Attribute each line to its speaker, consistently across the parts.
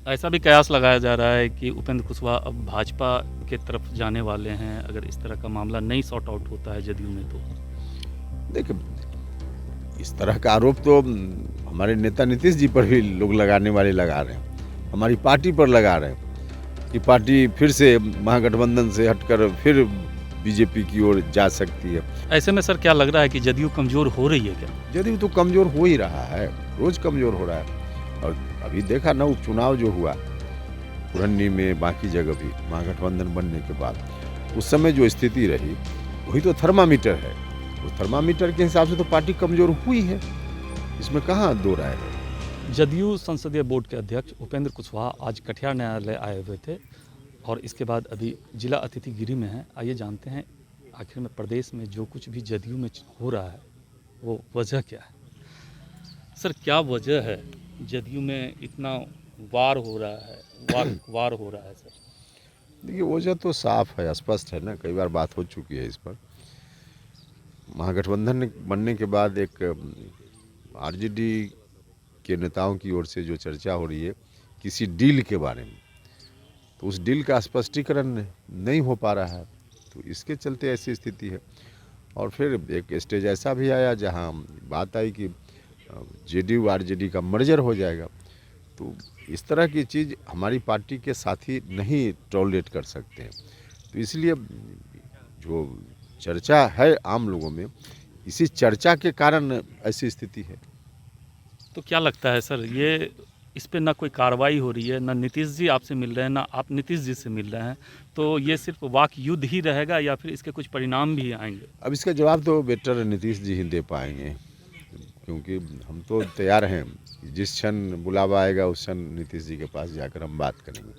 Speaker 1: ऐसा भी कयास लगाया जा रहा है कि उपेंद्र कुशवाहा अब भाजपा के तरफ जाने वाले हैं, अगर इस तरह का मामला नहीं सॉर्ट आउट होता है जदयू में तो।
Speaker 2: देखिए, इस तरह का आरोप तो हमारे नेता नीतीश जी पर भी लोग लगाने वाले लगा रहे हैं, हमारी पार्टी पर लगा रहे हैं कि पार्टी फिर से महागठबंधन से हटकर फिर बीजेपी की ओर जा सकती है।
Speaker 1: ऐसे में सर क्या लग रहा है कि जदयू कमज़ोर हो रही है क्या?
Speaker 2: जदयू तो कमज़ोर हो ही रहा है, रोज़ कमज़ोर हो रहा है। और अभी देखा ना उपचुनाव जो हुआ पुरन्नी में, बाकी जगह भी महागठबंधन बनने के बाद, उस समय जो स्थिति रही वही तो थर्मामीटर है। उस थर्मामीटर के हिसाब से तो पार्टी कमज़ोर हुई है, इसमें कहाँ दो राय है।
Speaker 1: जदयू संसदीय बोर्ड के अध्यक्ष उपेंद्र कुशवाहा आज कटिहार न्यायालय आए हुए थे और इसके बाद अभी जिला अतिथि गिरी में हैं। आइए जानते हैं आखिर में प्रदेश में जो कुछ भी जदयू में हो रहा है वो वजह क्या है। सर क्या वजह है जदयू में इतना वार हो रहा है, वार हो रहा है सर?
Speaker 2: देखिए, वजह तो साफ है, स्पष्ट है ना, कई बार बात हो चुकी है इस पर। महागठबंधन बनने के बाद एक आरजेडी के नेताओं की ओर से जो चर्चा हो रही है किसी डील के बारे में, तो उस डील का स्पष्टीकरण नहीं हो पा रहा है, तो इसके चलते ऐसी स्थिति है। और फिर एक स्टेज ऐसा भी आया जहां बात आई कि जेडीयू आरजेडी का मर्जर हो जाएगा, तो इस तरह की चीज़ हमारी पार्टी के साथी नहीं टॉलरेट कर सकते हैं। तो इसलिए जो चर्चा है आम लोगों में, इसी चर्चा के कारण ऐसी स्थिति है।
Speaker 1: तो क्या लगता है सर, ये इस पे ना कोई कार्रवाई हो रही है, ना नीतीश जी आपसे मिल रहे हैं, ना आप नीतीश जी से मिल रहे हैं, तो ये सिर्फ वाक युद्ध ही रहेगा या फिर इसके कुछ परिणाम भी आएंगे?
Speaker 2: अब इसका जवाब तो बेटर नीतीश जी ही दे पाएंगे, क्योंकि हम तो तैयार हैं, जिस क्षण बुलावा आएगा उस क्षण नीतीश जी के पास जाकर हम बात करेंगे।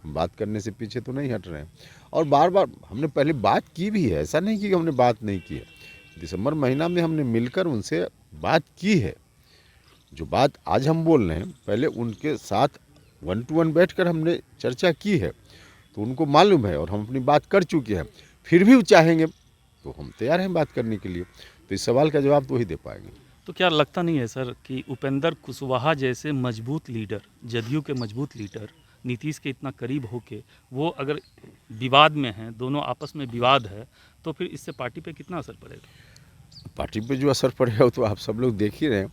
Speaker 2: हम बात करने से पीछे तो नहीं हट रहे हैं, और बार बार हमने पहले बात की भी है, ऐसा नहीं कि हमने बात नहीं की है। दिसंबर महीना में हमने मिलकर उनसे बात की है। जो बात आज हम बोल रहे हैं, पहले उनके साथ 1 to 1 बैठकर हमने चर्चा की है, तो उनको मालूम है और हम अपनी बात कर चुके हैं। फिर भी वो चाहेंगे तो हम तैयार हैं बात करने के लिए, तो इस सवाल का जवाब तो वही दे पाएंगे।
Speaker 1: तो क्या लगता नहीं है सर कि उपेंद्र कुशवाहा जैसे मजबूत लीडर, जदयू के मजबूत लीडर, नीतीश के इतना करीब होके वो अगर विवाद में हैं, दोनों आपस में विवाद है, तो फिर इससे पार्टी पे कितना असर पड़ेगा?
Speaker 2: पार्टी पे जो असर पड़ेगा वो तो आप सब लोग देख ही रहे हैं।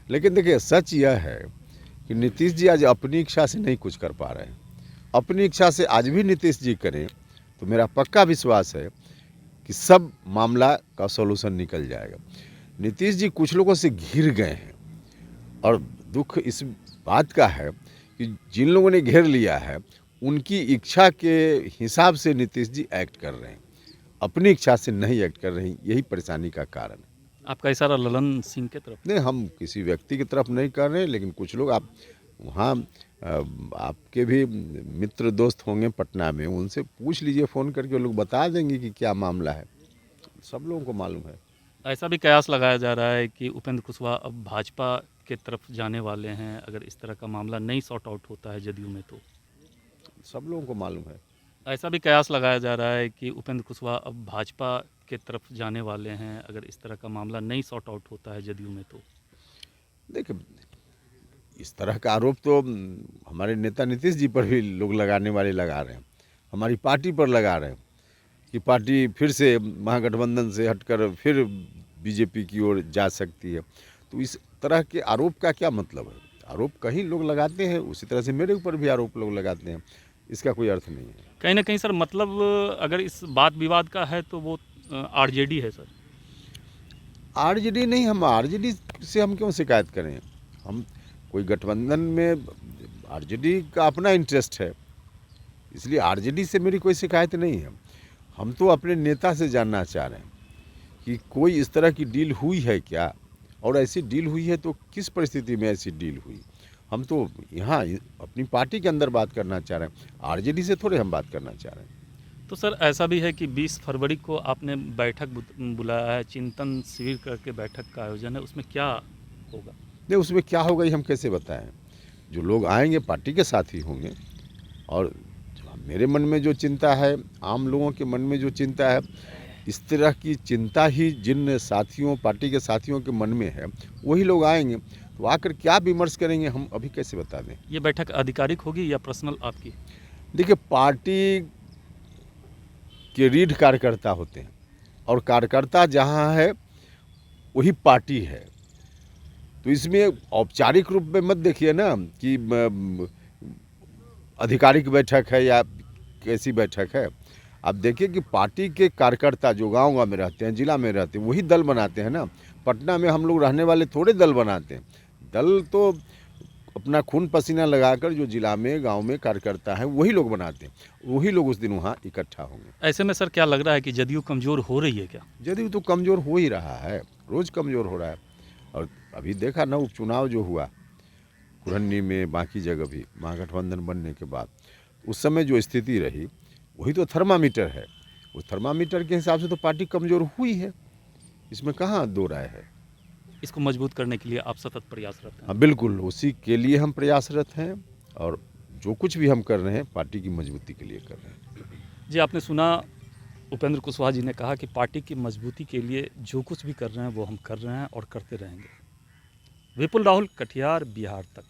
Speaker 2: लेकिन देखिए, सच यह है कि नीतीश जी आज अपनी इच्छा से नहीं कुछ कर पा रहे हैं। अपनी इच्छा से आज भी नीतीश जी करें तो मेरा पक्का विश्वास है कि सब मामला का सॉल्यूशन निकल जाएगा। नीतीश जी कुछ लोगों से घिर गए हैं, और दुख इस बात का है कि जिन लोगों ने घेर लिया है उनकी इच्छा के हिसाब से नीतीश जी एक्ट कर रहे हैं, अपनी इच्छा से नहीं एक्ट कर रहे हैं। यही परेशानी का कारण है।
Speaker 1: आपका इशारा ललन सिंह के तरफ?
Speaker 2: नहीं, हम किसी व्यक्ति की तरफ नहीं कर रहे हैं, लेकिन कुछ लोग आप वहाँ आपके भी मित्र दोस्त होंगे पटना में, उनसे पूछ लीजिए फ़ोन करके, वो लोग बता देंगे कि क्या मामला है। सब लोगों को मालूम है।
Speaker 1: ऐसा भी कयास लगाया जा रहा है कि उपेंद्र कुशवाहा अब भाजपा के तरफ जाने वाले हैं, अगर इस तरह का मामला नहीं सॉर्ट आउट होता है जदयू में तो।
Speaker 2: सब लोगों को मालूम है।
Speaker 1: ऐसा भी कयास लगाया जा रहा है कि उपेंद्र कुशवाहा अब भाजपा के तरफ जाने वाले हैं, अगर इस तरह का मामला नहीं सॉर्ट आउट होता है जदयू में तो।
Speaker 2: देखिए, इस तरह का आरोप तो हमारे नेता नीतीश जी पर भी लोग लगाने वाले लगा रहे हैं, हमारी पार्टी पर लगा रहे हैं कि पार्टी फिर से महागठबंधन से हटकर फिर बीजेपी की ओर जा सकती है। तो इस तरह के आरोप का क्या मतलब है? आरोप कहीं लोग लगाते हैं, उसी तरह से मेरे ऊपर भी आरोप लोग लगाते हैं, इसका कोई अर्थ नहीं है।
Speaker 1: कहीं ना कहीं सर, मतलब अगर इस बात विवाद का है तो वो आरजेडी है सर।
Speaker 2: आरजेडी नहीं, हम आरजेडी से हम क्यों शिकायत करें? हम कोई गठबंधन में, आरजेडी का अपना इंटरेस्ट है, इसलिए आरजेडी से मेरी कोई शिकायत नहीं है। हम तो अपने नेता से जानना चाह रहे हैं कि कोई इस तरह की डील हुई है क्या, और ऐसी डील हुई है तो किस परिस्थिति में ऐसी डील हुई। हम तो यहाँ अपनी पार्टी के अंदर बात करना चाह रहे हैं, आरजेडी से थोड़े हम बात करना चाह रहे हैं।
Speaker 1: तो सर ऐसा भी है कि 20 फरवरी को आपने बैठक बुलाया है, चिंतन शिविर करके बैठक का आयोजन है, उसमें क्या होगा?
Speaker 2: नहीं, उसमें क्या होगा ये हम कैसे बताएं? जो लोग आएंगे पार्टी के साथ ही होंगे, और मेरे मन में जो चिंता है, आम लोगों के मन में जो चिंता है, इस तरह की चिंता ही जिन साथियों, पार्टी के साथियों के मन में है, वही लोग आएंगे। तो तो आकर क्या विमर्श करेंगे हम अभी कैसे बता दें।
Speaker 1: ये बैठक आधिकारिक होगी या पर्सनल आपकी?
Speaker 2: देखिए, पार्टी के रीढ़ कार्यकर्ता होते हैं और कार्यकर्ता जहाँ है वही पार्टी है। तो इसमें औपचारिक रूप में मत देखिए ना कि आधिकारिक बैठक है या कैसी बैठक है। आप देखिए कि पार्टी के कार्यकर्ता जो गांव-गांव में रहते हैं, जिला में रहते हैं, वही दल बनाते हैं ना। पटना में हम लोग रहने वाले थोड़े दल बनाते हैं। दल तो अपना खून पसीना लगाकर जो जिला में, गांव में कार्यकर्ता है वही लोग बनाते हैं। वही लोग उस दिन वहाँ इकट्ठा होंगे।
Speaker 1: ऐसे में सर क्या लग रहा है कि जदयू कमज़ोर हो रही है क्या?
Speaker 2: जदयू तो कमज़ोर हो ही रहा है, रोज़ कमज़ोर हो रहा है। और अभी देखा ना उपचुनाव जो हुआ कुरहनी में, बाकी जगह भी महागठबंधन बनने के बाद, उस समय जो स्थिति रही वही तो थर्मामीटर है। उस थर्मामीटर के हिसाब से तो पार्टी कमज़ोर हुई है, इसमें कहाँ दो राय है।
Speaker 1: इसको मजबूत करने के लिए आप सतत प्रयासरत हैं।
Speaker 2: हाँ बिल्कुल, उसी के लिए हम प्रयासरत हैं और जो कुछ भी हम कर रहे हैं पार्टी की मजबूती के लिए कर रहे हैं।
Speaker 1: जी, आपने सुना उपेंद्र कुशवाहा जी ने कहा कि पार्टी की मजबूती के लिए जो कुछ भी कर रहे हैं वो हम कर रहे हैं और करते रहेंगे। विपुल राहुल, कटिहार, बिहार तक।